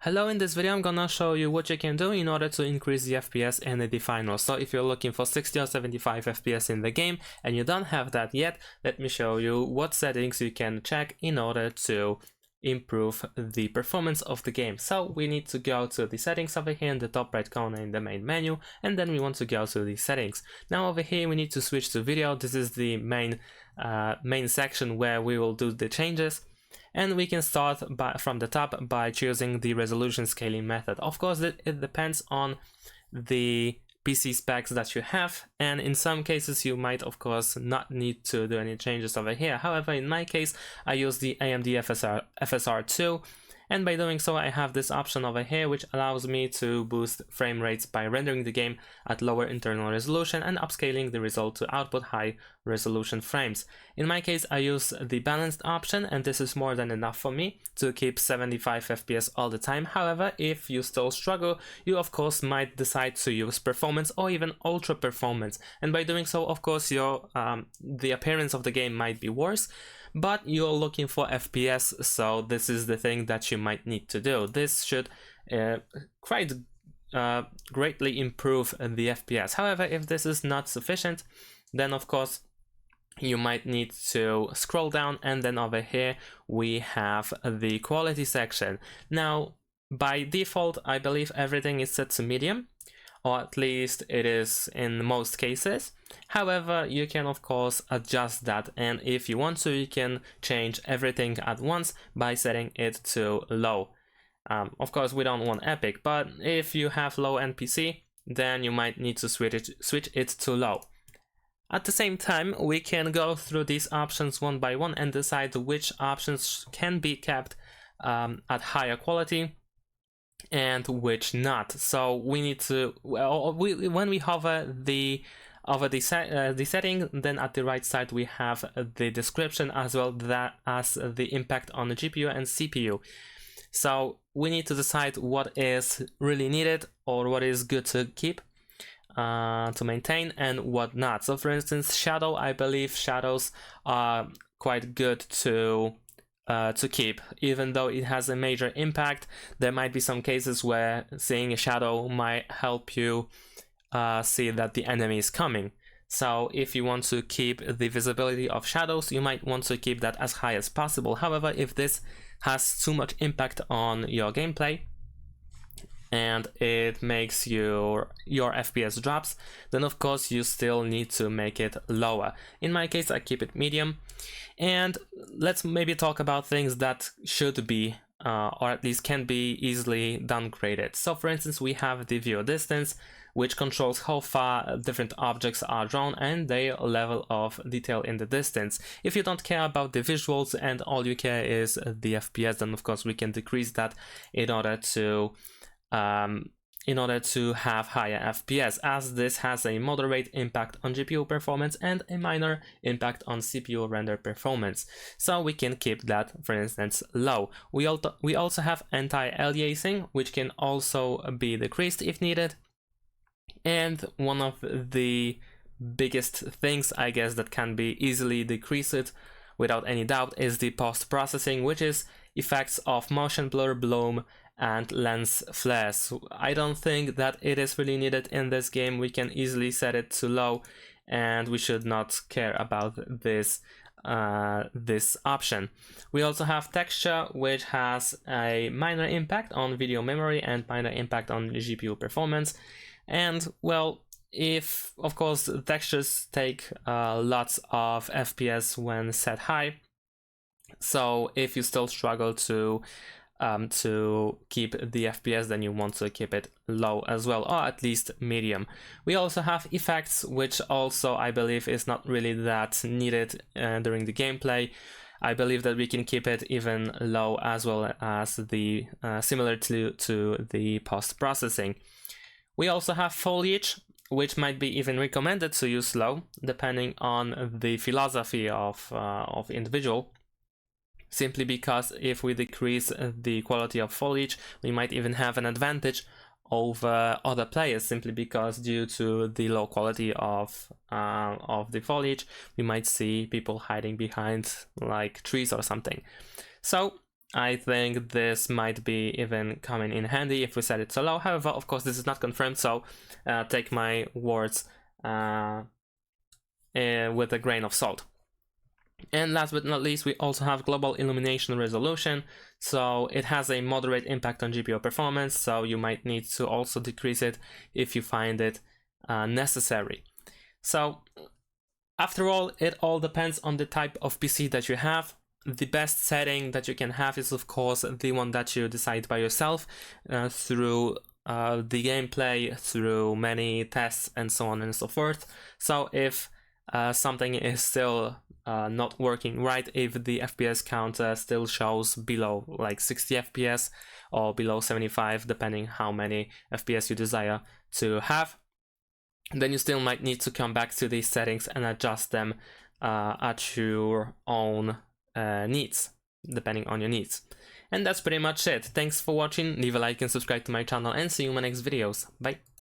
Hello, in this video I'm gonna show you what you can do in order to increase the FPS in the finals. So if you're looking for 60 or 75 FPS in the game and you don't have that yet, let me show you what settings you can check in order to improve the performance of the game. So we need to go to the settings over here in the top right corner in the main menu, and then we want to go to the settings. Now over here we need to switch to video. This is the main section where we will do the changes. And we can start from the top by choosing the resolution scaling method. Of course, it depends on the PC specs that you have, and in some cases you might of course not need to do any changes over here. However, in my case, I use the AMD FSR2, and by doing so I have this option over here which allows me to boost frame rates by rendering the game at lower internal resolution and upscaling the result to output high resolution frames. In my case I use the balanced option, and this is more than enough for me to keep 75 FPS all the time. However, if you still struggle, you of course might decide to use performance or even ultra performance, and by doing so of course your the appearance of the game might be worse, but you're looking for FPS, so this is the thing that you might need to do. This should quite greatly improve the FPS. However, if this is not sufficient, then of course you might need to scroll down, and then over here we have the quality section. Now by default I believe everything is set to medium, or at least it is in most cases. However, you can of course adjust that, and if you want to, you can change everything at once by setting it to low. Of course we don't want epic, but if you have low NPC, then you might need to switch it to low. At the same time, we can go through these options one by one and decide which options can be kept at higher quality and which not. So we need to, when we hover the setting, then at the right side we have the description as well as the impact on the GPU and CPU. So we need to decide what is really needed or what is good to keep, to maintain, and what not. So for instance, shadow, I believe shadows are quite good to keep, even though it has a major impact. There might be some cases where seeing a shadow might help you see that the enemy is coming. So if you want to keep the visibility of shadows, you might want to keep that as high as possible. However, if this has too much impact on your gameplay and it makes your FPS drops, then of course you still need to make it lower. In my case I keep it medium. And let's maybe talk about things that should be or at least can be easily downgraded. So for instance, we have the view distance, which controls how far different objects are drawn and their level of detail in the distance. If you don't care about the visuals and all you care is the FPS, then of course we can decrease that in order to have higher FPS, as this has a moderate impact on GPU performance and a minor impact on CPU render performance. So we can keep that, for instance, low. We also have anti-aliasing, which can also be decreased if needed. And one of the biggest things, I guess, that can be easily decreased without any doubt is the post-processing, which is effects of motion blur, bloom, and lens flares. I don't think that it is really needed in this game. We can easily set it to low, and we should not care about this option. We also have texture, which has a minor impact on video memory and minor impact on GPU performance. And well, if of course textures take lots of FPS when set high, so if you still struggle to keep the FPS, then you want to keep it low as well, or at least medium. We also have effects, which also I believe is not really that needed during the gameplay. I believe that we can keep it even low, as well as the similar to the post-processing. We also have foliage, which might be even recommended to use low, depending on the philosophy of individual. Simply because if we decrease the quality of foliage, we might even have an advantage over other players, simply because due to the low quality of the foliage, we might see people hiding behind like trees or something. So I think this might be even coming in handy if we set it so low. However, of course, this is not confirmed, so take my words with a grain of salt. And last but not least, we also have global illumination resolution. So it has a moderate impact on GPU performance, so you might need to also decrease it if you find it necessary. So after all, it all depends on the type of PC that you have. The best setting that you can have is, of course, the one that you decide by yourself through the gameplay, through many tests, and so on and so forth. So if something is still not working right, if the FPS counter still shows below like 60 FPS or below 75, depending how many FPS you desire to have, then you still might need to come back to these settings and adjust them at your own needs, depending on your needs. And that's pretty much it. Thanks for watching, leave a like and subscribe to my channel, and see you in my next videos. Bye!